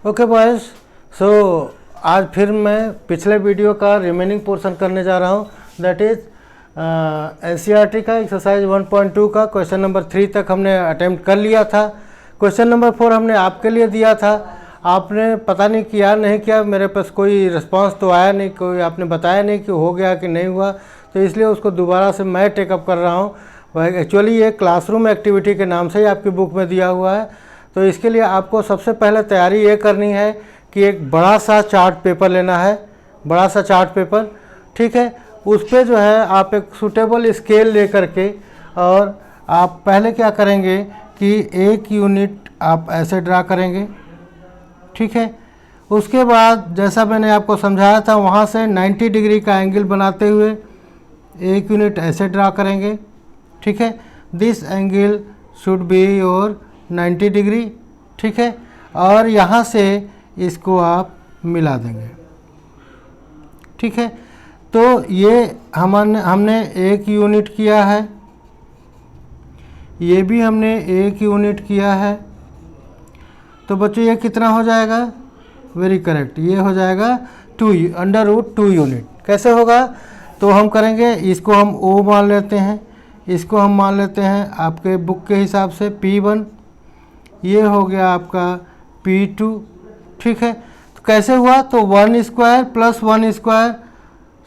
Okay boys, सो आज फिर मैं पिछले वीडियो का रिमेनिंग पोर्शन करने जा रहा हूँ। दैट इज़ एनसीईआरटी का एक्सरसाइज 1.2 का क्वेश्चन नंबर 3 तक हमने अटेम्प्ट कर लिया था। क्वेश्चन नंबर 4 हमने आपके लिए दिया था, आपने पता नहीं किया नहीं किया, मेरे पास कोई रिस्पांस तो आया नहीं, कोई आपने बताया नहीं कि हो गया कि नहीं हुआ, तो इसलिए उसको दोबारा से मैं टेकअप कर रहा हूँ। वह एक्चुअली ये क्लासरूम एक्टिविटी के नाम से ही आपकी बुक में दिया हुआ है। तो इसके लिए आपको सबसे पहले तैयारी ये करनी है कि एक बड़ा सा चार्ट पेपर लेना है, बड़ा सा चार्ट पेपर, ठीक है। उस पर जो है आप एक सूटेबल स्केल ले करके, और आप पहले क्या करेंगे कि एक यूनिट आप ऐसे ड्रा करेंगे, ठीक है। उसके बाद जैसा मैंने आपको समझाया था वहाँ से 90 डिग्री का एंगल बनाते हुए एक यूनिट ऐसे ड्रा करेंगे, ठीक है। This angle should be your 90 degree, ठीक है। और यहाँ से इसको आप मिला देंगे, ठीक है। तो ये हमने एक यूनिट किया है, ये भी हमने एक यूनिट किया है। तो बच्चों ये कितना हो जाएगा? वेरी करेक्ट, ये हो जाएगा 2 यूनिट। कैसे होगा? तो हम करेंगे, इसको हम O मान लेते हैं, इसको हम मान लेते हैं आपके बुक के हिसाब से P1, ये हो गया आपका P2, ठीक है। तो कैसे हुआ? तो 1 square plus 1 square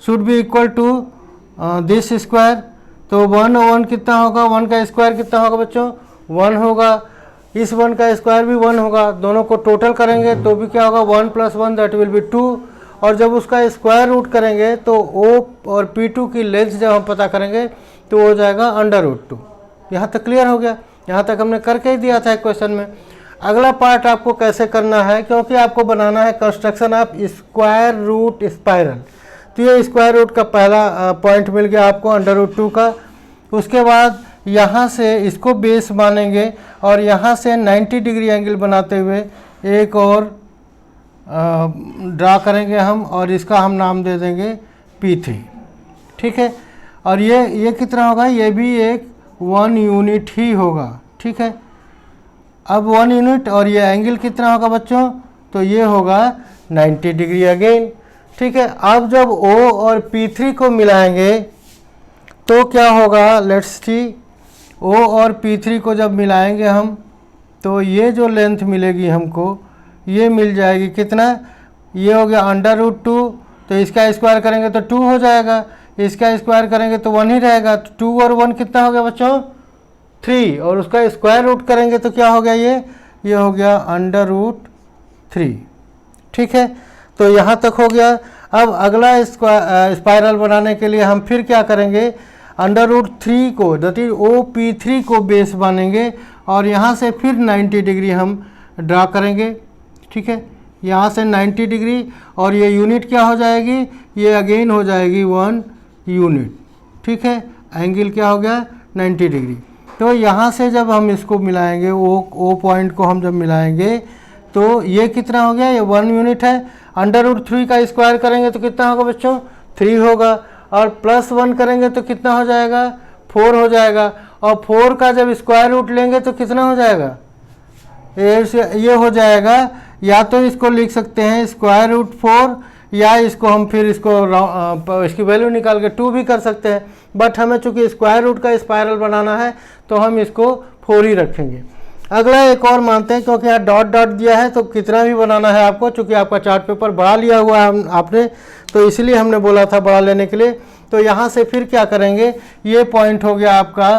should be equal to this square. तो 1 और 1 कितना होगा? 1 का स्क्वायर कितना होगा बच्चों? 1 होगा। इस 1 का स्क्वायर भी 1 होगा, दोनों को टोटल करेंगे तो भी क्या होगा? 1 + 1 दैट विल बी 2। और जब उसका स्क्वायर रूट करेंगे तो O और P2 की लेंथ जब हम पता करेंगे तो हो जाएगा √2। यहाँ तक क्लियर हो गया? यहाँ तक हमने करके ही दिया था एक क्वेश्चन में। अगला पार्ट आपको कैसे करना है, क्योंकि आपको बनाना है construction of square root spiral. तो ये स्क्वायर रूट का पहला पॉइंट मिल गया आपको √2 का। उसके बाद यहाँ से इसको बेस मानेंगे और यहाँ से 90 डिग्री एंगल बनाते हुए एक और ड्रा करेंगे हम, और इसका हम नाम दे देंगे P3, ठीक है। और ये कितना होगा? ये भी एक 1 यूनिट ही होगा, ठीक है। अब 1 यूनिट, और ये एंगल कितना होगा बच्चों? तो ये होगा 90 डिग्री अगेन, ठीक है। अब जब O और P3 को मिलाएंगे तो क्या होगा? Let's see. O और P3 को जब मिलाएंगे हम तो ये जो लेंथ मिलेगी हमको, ये मिल जाएगी कितना? ये हो गया √2। तो इसका स्क्वायर करेंगे तो 2 हो जाएगा, इसका स्क्वायर करेंगे तो 1 ही रहेगा। तो 2 और 1 कितना हो गया बच्चों? 3। और उसका स्क्वायर रूट करेंगे तो क्या हो गया? ये हो गया √3, ठीक है। तो यहाँ तक हो गया। अब अगला स्पाइरल बनाने के लिए हम फिर क्या करेंगे? √3 को, दैट इज OP3 को बेस मानेंगे और यहाँ से फिर 90 डिग्री हम ड्रा करेंगे, ठीक है। यहाँ से 90 डिग्री, और ये यूनिट क्या हो जाएगी? ये अगेन हो जाएगी 1 यूनिट, ठीक है। एंगल क्या हो गया? 90 डिग्री। तो यहाँ से जब हम इसको मिलाएंगे, ओ पॉइंट को हम जब मिलाएंगे तो ये कितना हो गया? ये 1 यूनिट है। √3 का स्क्वायर करेंगे तो कितना होगा बच्चों? 3 होगा। और +1 करेंगे तो कितना हो जाएगा? 4 हो जाएगा। और 4 का जब स्क्वायर रूट लेंगे तो कितना हो जाएगा? ये हो जाएगा। या तो इसको लिख सकते हैं √4, या इसको हम फिर इसकी वैल्यू निकाल के 2 भी कर सकते हैं। बट हमें चूंकि स्क्वायर रूट का स्पाइरल बनाना है तो हम इसको 4 ही रखेंगे। अगला एक और मानते हैं, क्योंकि यहाँ डॉट डॉट दिया है तो कितना भी बनाना है आपको, चूंकि आपका चार्ट पेपर बड़ा लिया हुआ है आपने, तो इसलिए हमने बोला था बड़ा लेने के लिए। तो यहाँ से फिर क्या करेंगे? ये पॉइंट हो गया आपका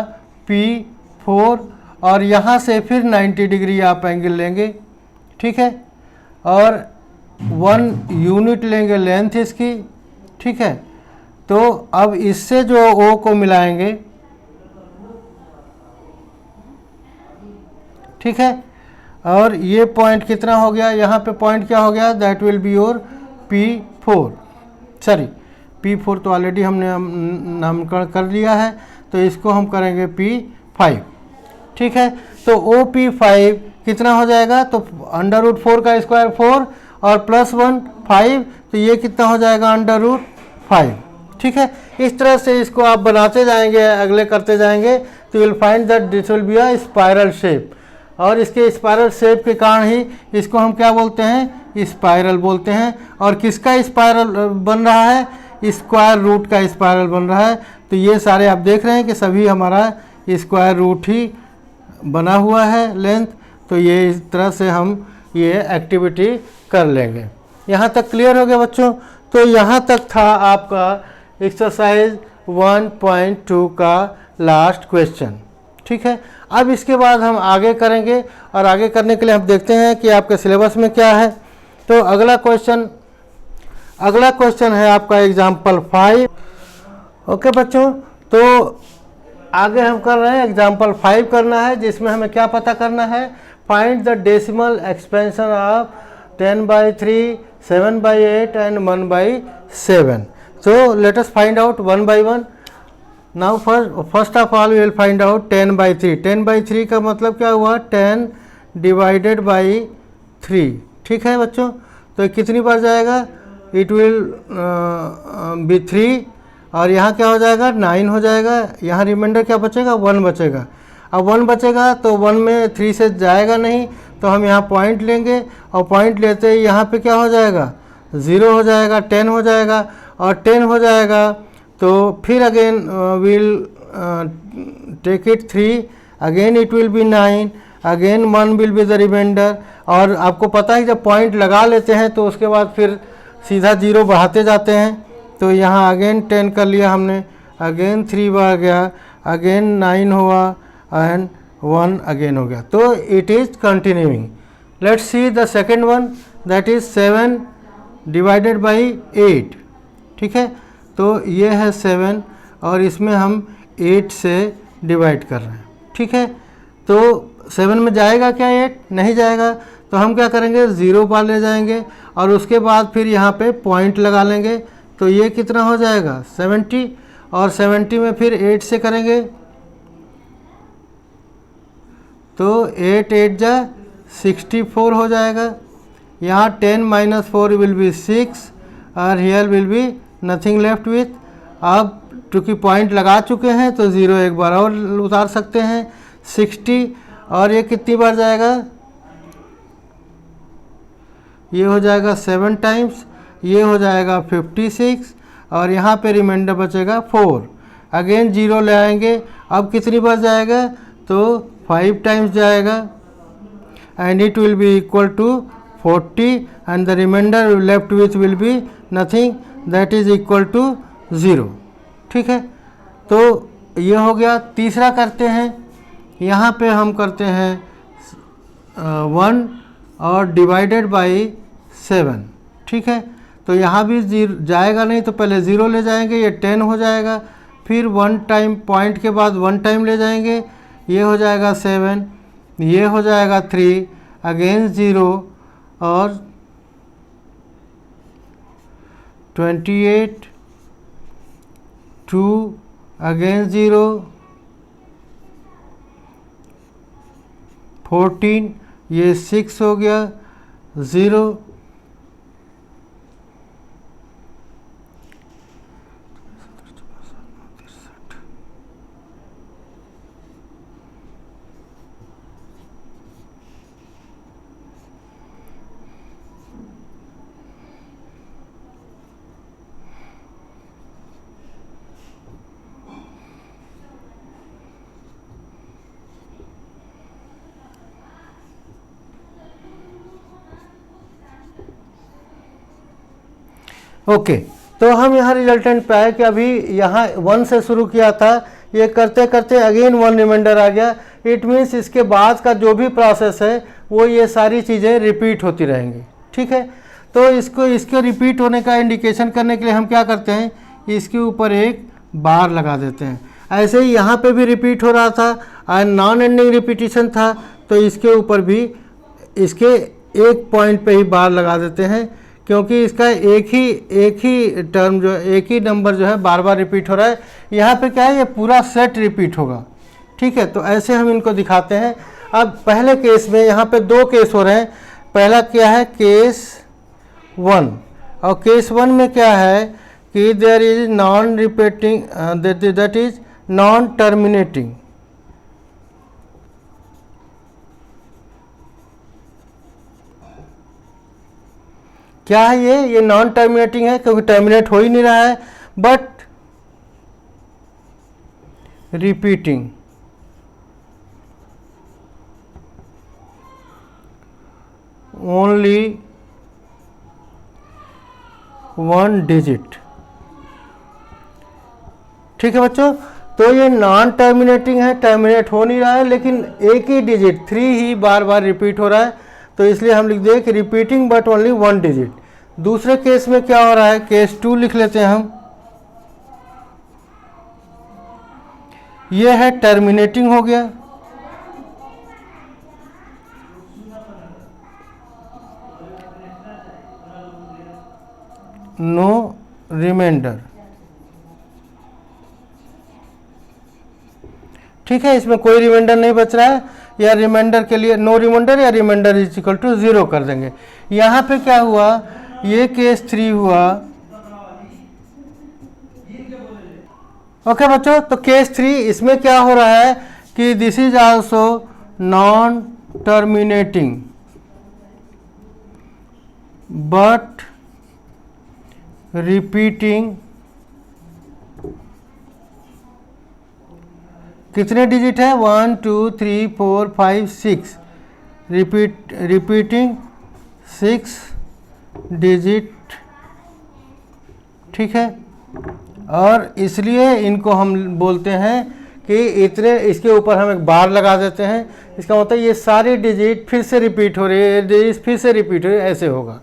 P4, और यहाँ से फिर 90 डिग्री आप एंगल लेंगे, ठीक है। और 1 यूनिट लेंगे लेंथ इसकी, ठीक है। तो अब इससे जो O को मिलाएंगे, ठीक है। और ये पॉइंट कितना हो गया? यहाँ पे पॉइंट क्या हो गया? That will be your P4, sorry P4 तो ऑलरेडी हमने नामकरण कर लिया है, तो इसको हम करेंगे P5, ठीक है। तो OP5 कितना हो जाएगा? तो √4 का स्क्वायर 4 और +1 5, तो ये कितना हो जाएगा? √5, ठीक है। इस तरह से इसको आप बनाते जाएंगे, अगले करते जाएंगे, तो will find that this will be a spiral shape. और इसके स्पाइरल शेप के कारण ही इसको हम क्या बोलते हैं, स्पाइरल बोलते हैं। और किसका स्पाइरल बन रहा है, स्क्वायर रूट का स्पाइरल बन रहा है। तो ये सारे आप देख रहे हैं कि सभी हमारा स्क्वायर रूट ही बना हुआ है लेंथ। तो ये इस तरह से हम ये एक्टिविटी कर लेंगे। यहाँ तक क्लियर हो गया बच्चों। तो यहाँ तक था आपका एक्सरसाइज 1.2 का लास्ट क्वेश्चन। ठीक है, अब इसके बाद हम आगे करेंगे और आगे करने के लिए हम देखते हैं कि आपके सिलेबस में क्या है। तो अगला क्वेश्चन है आपका एग्जाम्पल 5। ओके बच्चों, तो आगे हम कर रहे हैं एग्जाम्पल 5 करना है, जिसमें हमें क्या पता करना है, find the decimal expansion of 10/3, 7/8 and 1/7। So let us find out one by one. Now first of all we will find out 10/3. 10/3 का मतलब क्या हुआ, 10 डिवाइडेड बाई 3। ठीक है बच्चों, तो कितनी बार जाएगा, इट विल बी 3 और यहाँ क्या हो जाएगा, 9 हो जाएगा। यहाँ रिमाइंडर क्या बचेगा, 1 बचेगा। अब 1 बचेगा तो 1 में 3 से जाएगा नहीं, तो हम यहाँ पॉइंट लेंगे और पॉइंट लेते ही यहाँ पे क्या हो जाएगा, 0 हो जाएगा, 10 हो जाएगा। और 10 हो जाएगा तो फिर again will take it 3, again it will be 9, again 1 will be the remainder. और आपको पता है जब पॉइंट लगा लेते हैं तो उसके बाद फिर सीधा 0 बढ़ाते जाते हैं। तो यहाँ अगेन 10 कर लिया हमने, अगेन 3 बढ़ गया, अगेन 9 हुआ एंड 1 अगेन हो गया। तो it is continuing. Let's see the second one, that is 7 divided by 8। ठीक है, तो ये है 7 और इसमें हम 8 से डिवाइड कर रहे हैं। ठीक है, तो 7 में जाएगा क्या 8, नहीं जाएगा। तो हम क्या करेंगे, 0 बार ले जाएंगे और उसके बाद फिर यहाँ पे पॉइंट लगा लेंगे। तो ये कितना हो जाएगा, 70, और 70 में फिर 8 से करेंगे तो 8 8 जा 64 हो जाएगा। यहाँ 10 - 4 विल बी 6 और here will be nothing left with. अब चूँकि पॉइंट लगा चुके हैं तो 0 एक बार और उतार सकते हैं, 60। और ये कितनी बार जाएगा, ये हो जाएगा 7 टाइम्स, ये हो जाएगा 56 और यहाँ पे रिमाइंडर बचेगा 4। अगेन 0 ले आएंगे, अब कितनी बार जाएगा, तो 5 टाइम्स जाएगा and it will be equal to 40 and the remainder left with will be nothing, that is equal to 0। ठीक है, तो ये हो गया। तीसरा करते हैं, यहाँ पे हम करते हैं 1 और डिवाइडेड बाई 7। ठीक है, तो यहाँ भी 0 जाएगा नहीं, तो पहले 0 ले जाएंगे, ये 10 हो जाएगा। फिर 1 टाइम पॉइंट के बाद 1 टाइम ले जाएंगे, ये हो जाएगा 7, ये हो जाएगा 3, अगेन 0 और 28, 2 अगेन 0, 14, ये 6 हो गया, 0, ओके। तो हम यहाँ रिजल्टेंट पे आए कि अभी यहाँ 1 से शुरू किया था, ये करते करते अगेन 1 रिमाइंडर आ गया। इट मीन्स इसके बाद का जो भी प्रोसेस है वो ये सारी चीज़ें रिपीट होती रहेंगी। ठीक है, तो इसके रिपीट होने का इंडिकेशन करने के लिए हम क्या करते हैं, इसके ऊपर एक बार लगा देते हैं। ऐसे ही यहाँ पे भी रिपीट हो रहा था और नॉन एंडिंग रिपीटिशन था, तो इसके ऊपर भी इसके एक पॉइंट पे ही बार लगा देते हैं, क्योंकि इसका एक ही टर्म जो एक ही नंबर जो है बार बार रिपीट हो रहा है। यहाँ पे क्या है, ये पूरा सेट रिपीट होगा। ठीक है, तो ऐसे हम इनको दिखाते हैं। अब पहले केस में यहाँ पे 2 केस हो रहे हैं। पहला क्या है, केस 1, और केस 1 में क्या है कि there is non repeating, that is non terminating. क्या है ये नॉन टर्मिनेटिंग है क्योंकि टर्मिनेट हो ही नहीं रहा है, बट रिपीटिंग ओनली 1 डिजिट। ठीक है बच्चों, तो ये नॉन टर्मिनेटिंग है, टर्मिनेट हो नहीं रहा है, लेकिन एक ही डिजिट 3 ही बार बार रिपीट हो रहा है, तो इसलिए हम लिख दें कि रिपीटिंग बट ओनली 1 डिजिट। दूसरे केस में क्या हो रहा है, केस 2 लिख लेते हैं हम। ये है टर्मिनेटिंग हो गया, नो रिमाइंडर। ठीक है, इसमें कोई रिमाइंडर नहीं बच रहा है, या रिमाइंडर के लिए नो रिमाइंडर या रिमाइंडर इज इक्वल टू 0 कर देंगे। यहाँ पे क्या हुआ, ये केस 3 हुआ। ओके बच्चों, तो केस 3 इसमें क्या हो रहा है कि this is also known terminating but repeating कितने डिजिट है, 1 2 3 4 5 6, रिपीटिंग 6 डिजिट। ठीक है, और इसलिए इनको हम बोलते हैं कि इतने, इसके ऊपर हम एक बार लगा देते हैं, इसका मतलब ये सारी डिजिट फिर से रिपीट हो रही है, डिजिट फिर से रिपीट हो रही है, ऐसे होगा।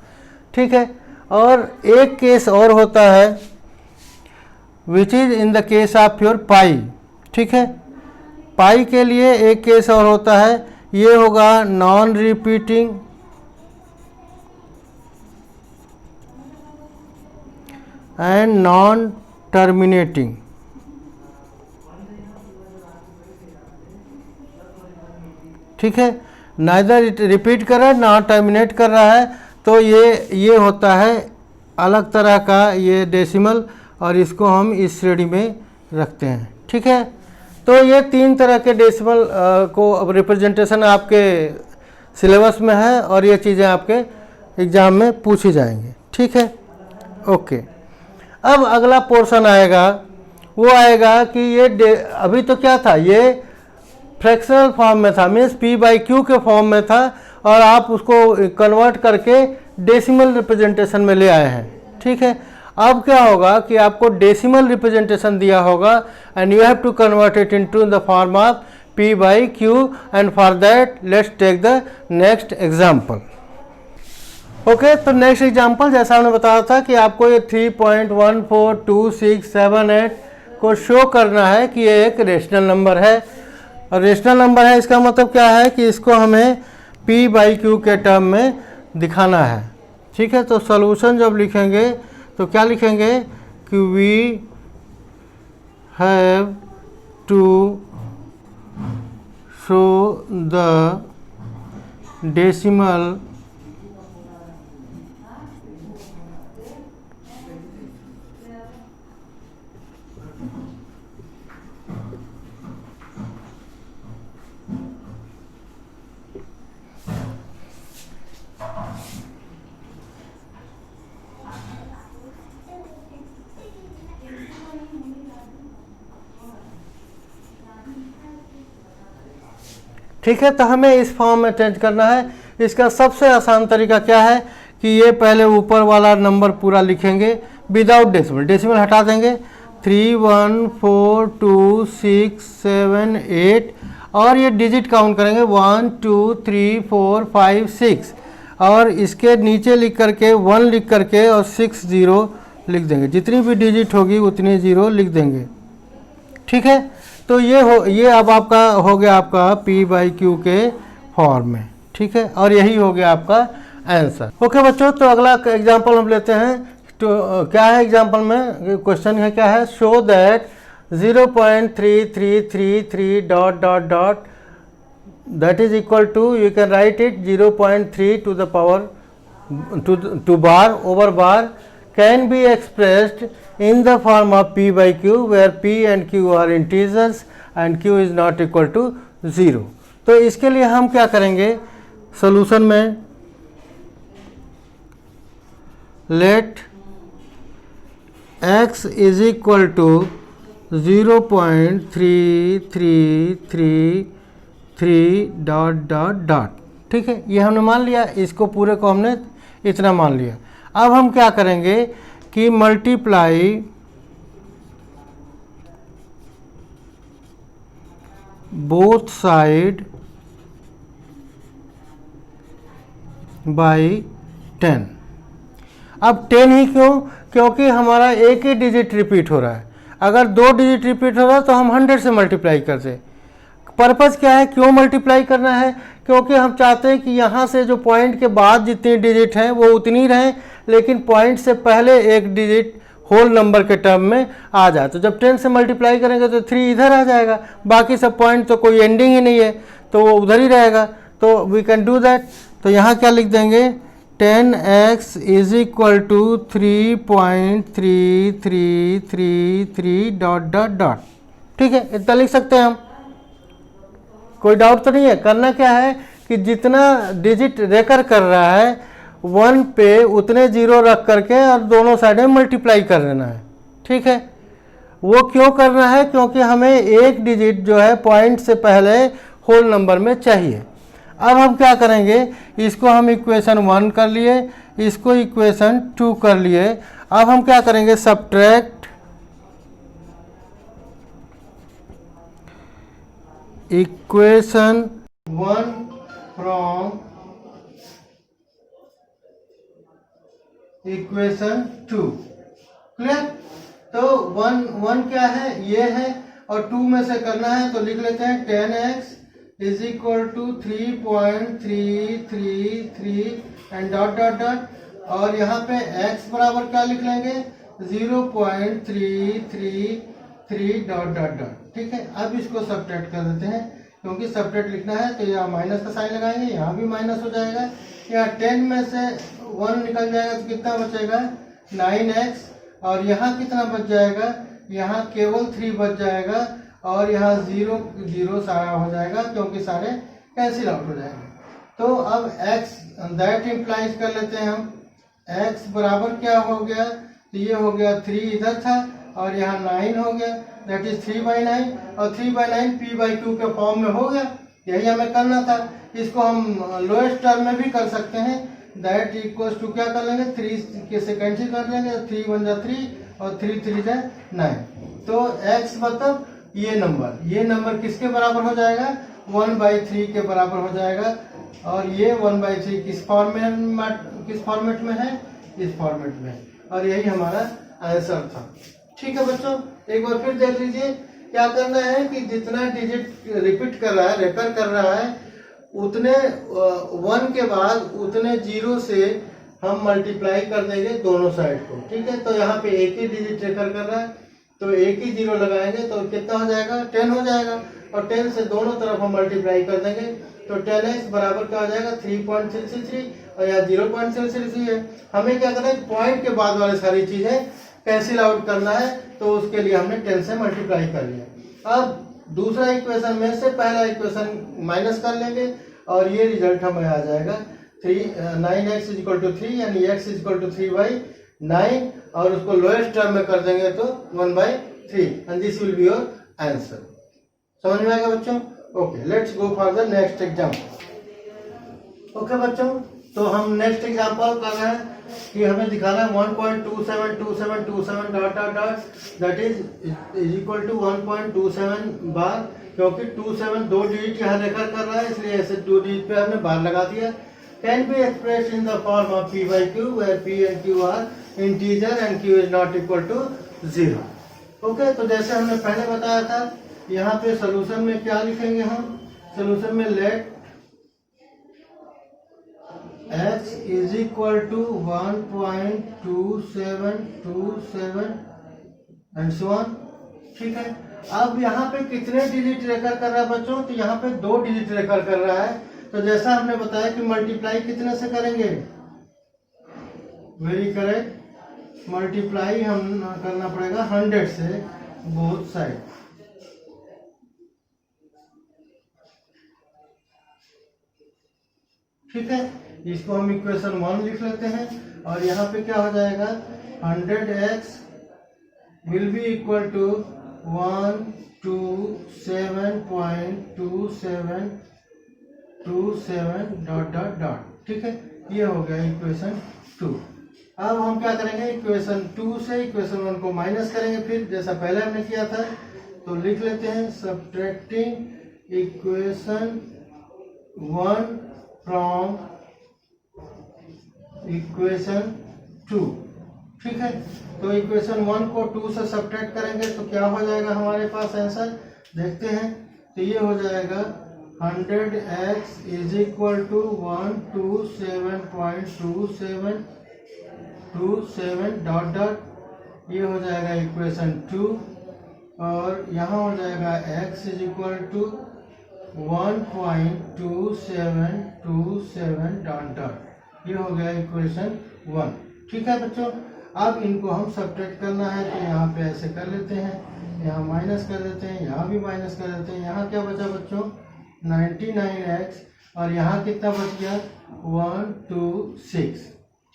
ठीक है, और एक केस और होता है which is in the case of your pi. ठीक है, पाई के लिए एक केस और होता है, ये होगा non repeating and non terminating. ठीक है, नाइदर रिपीट कर रहा है ना टर्मिनेट कर रहा है, तो ये होता है अलग तरह का ये डेसिमल, और इसको हम इस श्रेणी में रखते हैं। ठीक है, तो ये 3 तरह के डेसिमल को अब रिप्रेजेंटेशन आपके सिलेबस में है, और ये चीज़ें आपके एग्ज़ाम में पूछी जाएंगी। ठीक है, ओके। अब अगला पोर्शन आएगा, वो आएगा कि ये अभी तो क्या था, ये फ्रैक्शनल फॉर्म में था, मीन्स p/q के फॉर्म में था, और आप उसको कन्वर्ट करके डेसिमल रिप्रेजेंटेशन में ले आए हैं। ठीक है, अब क्या होगा कि आपको डेसिमल रिप्रेजेंटेशन दिया होगा, and you have to convert it into the form of p/q, and for that let's take the next example. Okay, तो नेक्स्ट एग्जांपल जैसा हमने बताया था कि आपको ये 3.142678 को शो करना है कि ये एक रेशनल नंबर है, और रेशनल नंबर है इसका मतलब क्या है कि इसको हमें p/q के टर्म में दिखाना है। ठीक है, तो सॉल्यूशन जब लिखेंगे तो क्या लिखेंगे कि we have to show the decimal ठीक है, तो हमें इस फॉर्म में चेंज करना है। इसका सबसे आसान तरीका क्या है कि ये पहले ऊपर वाला नंबर पूरा लिखेंगे विदाउट डेसिमल, डेसिमल हटा देंगे, 3 1 4 2 6 7 8, और ये डिजिट काउंट करेंगे 1 2 3 4 5 6, और इसके नीचे लिख करके 1 लिख करके और 6 0 लिख देंगे, जितनी भी डिजिट होगी उतनी 0 लिख देंगे। ठीक है, तो ये अब आपका हो गया आपका p/q के फॉर्म में। ठीक है, और यही हो गया आपका आंसर। ओके बच्चों, तो अगला एग्जांपल हम लेते हैं। तो क्या है एग्जांपल में, क्वेश्चन है क्या है, show that 0.3333 dot dot dot that is equal to, you can write it 0.3 to the power to bar over bar can be expressed in the form of p/q, where p and q are integers and q is not equal to 0। तो इसके लिए हम क्या करेंगे, solution में let x is equal to 0.3333 dot dot dot. ठीक है, ये हमने मान लिया, इसको पूरे को हमने इतना मान लिया। अब हम क्या करेंगे कि मल्टीप्लाई बोथ साइड बाई 10। अब 10 ही क्यों? क्योंकि हमारा एक ही डिजिट रिपीट हो रहा है। अगर 2 डिजिट रिपीट हो रहा है तो हम 100 से मल्टीप्लाई करते। पर्पज़ क्या है, क्यों मल्टीप्लाई करना है? क्योंकि हम चाहते हैं कि यहाँ से जो पॉइंट के बाद जितनी डिजिट हैं वो उतनी रहें, लेकिन पॉइंट से पहले एक डिजिट होल नंबर के टर्म में आ जाए। तो जब 10 से मल्टीप्लाई करेंगे तो 3 इधर आ जाएगा, बाकी सब पॉइंट तो कोई एंडिंग ही नहीं है तो वो उधर ही रहेगा। तो वी कैन डू दैट। तो यहाँ क्या लिख देंगे, 10x is equal to 3.3333 dot dot dot. ठीक है, इतना लिख सकते हैं हम, कोई डाउट तो नहीं है। करना क्या है कि जितना डिजिट रेकर कर रहा है 1 पे उतने जीरो रख करके और दोनों साइड में मल्टीप्लाई कर देना है। ठीक है, वो क्यों करना है? क्योंकि हमें एक डिजिट जो है पॉइंट से पहले होल नंबर में चाहिए। अब हम क्या करेंगे, इसको हम इक्वेशन 1 कर लिए, इसको इक्वेशन 2 कर लिए। अब हम क्या करेंगे, subtract equation 1 from equation 2। Clear? तो 1 क्या है, ये है, और 2 में से करना है तो लिख लेते हैं 10x is equal to 3.333 and dot dot dot, और यहाँ पे x बराबर क्या लिख लेंगे, 0.333 डॉट डॉट डॉट। ठीक है, अब इसको सब्ट्रैक्ट कर देते हैं, क्योंकि सब्ट्रैक्ट लिखना है तो यहाँ माइनस का साइन लगाएंगे, यहाँ भी माइनस हो जाएगा। यहाँ 10 में से 1 निकल जाएगा तो कितना बचेगा, 9x, और यहाँ कितना बच जाएगा, यहाँ केवल 3 बच जाएगा, और यहाँ 0 0 सारा हो जाएगा क्योंकि सारे कैंसिल आउट हो जाएंगे। तो अब x दैट इम्प्लाइज कर लेते हैं हम, x बराबर क्या हो गया, तो ये हो गया 3 इधर था और यहाँ 9 हो गया, दैट इज 3/9, और 3/9 p/q के फॉर्म में हो गया। यही हमें करना था। इसको हम लोएस्ट टर्म में भी कर सकते हैं, दैट इक्वल्स टू क्या कर लेंगे, 3 के से कैंसिल कर लेंगे, 3 1 जा 3 और 3 3 जा 9। तो x मतलब ये नंबर किसके बराबर हो जाएगा, 1/3 के बराबर हो जाएगा। और ये 1/3 किस फॉर्मेट में है, इस फॉर्मेट में, और यही हमारा आंसर था। ठीक है बच्चों, एक बार फिर देख लीजिए, क्या करना है कि जितना डिजिट रिपीट कर रहा है, रेकर कर रहा है, उतने 1 के बाद उतने जीरो से हम मल्टीप्लाई कर देंगे दोनों साइड को। ठीक है, तो यहाँ पे एक ही डिजिट रेकर कर रहा है तो एक ही जीरो लगाएंगे तो कितना हो जाएगा, 10 हो जाएगा, और 10 से दोनों तरफ हम मल्टीप्लाई कर देंगे तो 10x बराबर क्या हो जाएगा, 3.333, और यहाँ 0.333 है। हमें क्या करना है, पॉइंट के बाद वाले सारी चीजें कैंसिल आउट करना है, तो उसके लिए हमने 10 से मल्टीप्लाई कर लिया। अब दूसरा इक्वेशन में से पहला इक्वेशन माइनस कर लेंगे और ये रिजल्ट हमें आ जाएगा 9x इज इक्वल टू 3, यानी x इज इक्वल टू 3/9, और उसको लोएस्ट टर्म में कर देंगे तो 1/3, and this will be your answer. समझ में आएगा बच्चों? Okay, let's go for the next example. Okay बच्चों, तो हम नेक्स्ट एग्जाम्पल कर रहे हैं कि हमें दिखाना है 1.272727 dot dot dot, that is equal to 1.27 bar, क्योंकि 27 दो डिजिट यहाँ रेकर कर रहा है, इसलिए ऐसे 2 डिजिट पे हमने बार लगा दिया। Can be expressed in the form of p/q, where p and q are integer and q is not equal to 0। Okay, तो जैसे हमने पहले बताया था, यहाँ पे सोल्यूशन में क्या लिखेंगे हम, सोल्यूशन में let x is equal to 1.2727 and so on. ठीक है, अब यहाँ पे कितने डिजिट रेकर कर रहा है बच्चों, तो यहाँ पे 2 डिजिट रेकर कर रहा है। तो जैसा हमने बताया कि मल्टीप्लाई कितने से करेंगे, वेरी करेक्ट, मल्टीप्लाई हम करना पड़ेगा 100 से बोथ साइड। ठीक है, इसको हम इक्वेशन 1 लिख लेते हैं, और यहाँ पे क्या हो जाएगा 100x will be equal to 127.2727 dot dot dot. ठीक है, ये हो गया इक्वेशन 2। अब हम क्या करेंगे, इक्वेशन 2 से इक्वेशन 1 को माइनस करेंगे, फिर जैसा पहले हमने किया था। तो लिख लेते हैं सब्ट्रैक्टिंग इक्वेशन 1 फ्रॉम इक्वेशन 2। ठीक है, तो इक्वेशन 1 को 2 से सब्ट्रैक्ट करेंगे तो क्या हो जाएगा हमारे पास आंसर, देखते हैं। तो ये हो जाएगा 100x is equal to 127.2727 dot dot, ये हो जाएगा इक्वेशन 2। और यहाँ हो जाएगा x is equal to 1.2727 dot dot, ये हो गया इक्वेशन 1। ठीक है बच्चों, अब इनको हम सब्ट्रैक्ट करना है, तो यहाँ पे ऐसे कर लेते हैं, यहाँ माइनस कर देते हैं, यहाँ भी माइनस कर देते हैं। यहाँ क्या बचा बच्चों 99x, और यहाँ कितना बच गया 126।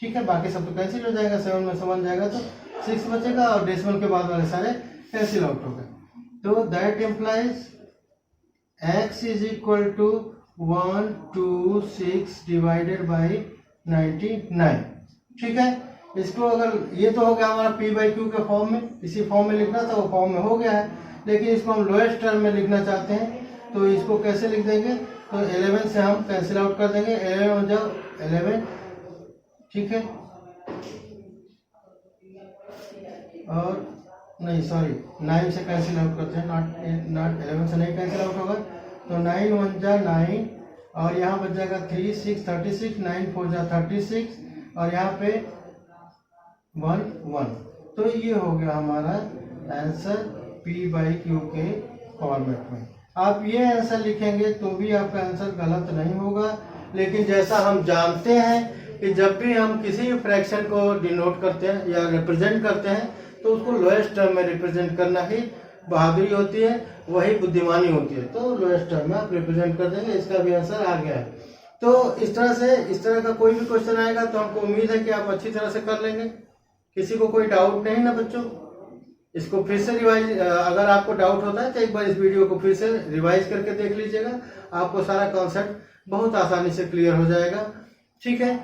ठीक है, बाकी सब तो कैंसिल हो जाएगा, 7 में 7 जाएगा तो 6 बचेगा, और डेसिमल के बाद वाले सारे कैंसिल आउट हो गए। तो that implies x is equal to 126 divided by 99। ठीक है, इसको अगर ये तो हो गया हमारा p बाई क्यू के फॉर्म में, इसी फॉर्म में लिखना था, वो फॉर्म में हो गया है। लेकिन इसको हम लोएस्ट टर्म में लिखना चाहते हैं, तो इसको कैसे लिख देंगे, तो 11 से हम कैंसिल आउट कर देंगे, 11 हो जाओ 11। ठीक है, और नहीं सॉरी 9 से कैंसिल आउट करते हैं, नॉट 11 से नहीं कैंसिल आउट होगा, तो 9 1 जा 9, और यहाँ बच जाएगा 3 6 36, 9 4 जा 36, और यहाँ पे 1 1। तो ये हो गया हमारा आंसर p बाई क्यू के फॉर्मेट में। आप ये आंसर लिखेंगे तो भी आपका आंसर गलत नहीं होगा, लेकिन जैसा हम जानते हैं कि जब भी हम किसी फ्रैक्शन को डिनोट करते हैं या रिप्रेजेंट करते हैं, तो उसको लोएस्ट टर्म में रिप्रेजेंट करना ही बहादुरी होती है, वही बुद्धिमानी होती है। तो लोएस्ट टर्म में आप रिप्रेजेंट कर देंगे, इसका भी आंसर आ गया है। तो इस तरह का कोई भी क्वेश्चन आएगा तो हमको उम्मीद है कि आप अच्छी तरह से कर लेंगे। किसी को कोई डाउट नहीं ना बच्चों? इसको फिर से रिवाइज, अगर आपको डाउट होता है तो एक बार इस वीडियो को फिर से रिवाइज करके देख लीजिएगा, आपको सारा कॉन्सेप्ट बहुत आसानी से क्लियर हो जाएगा। ठीक है।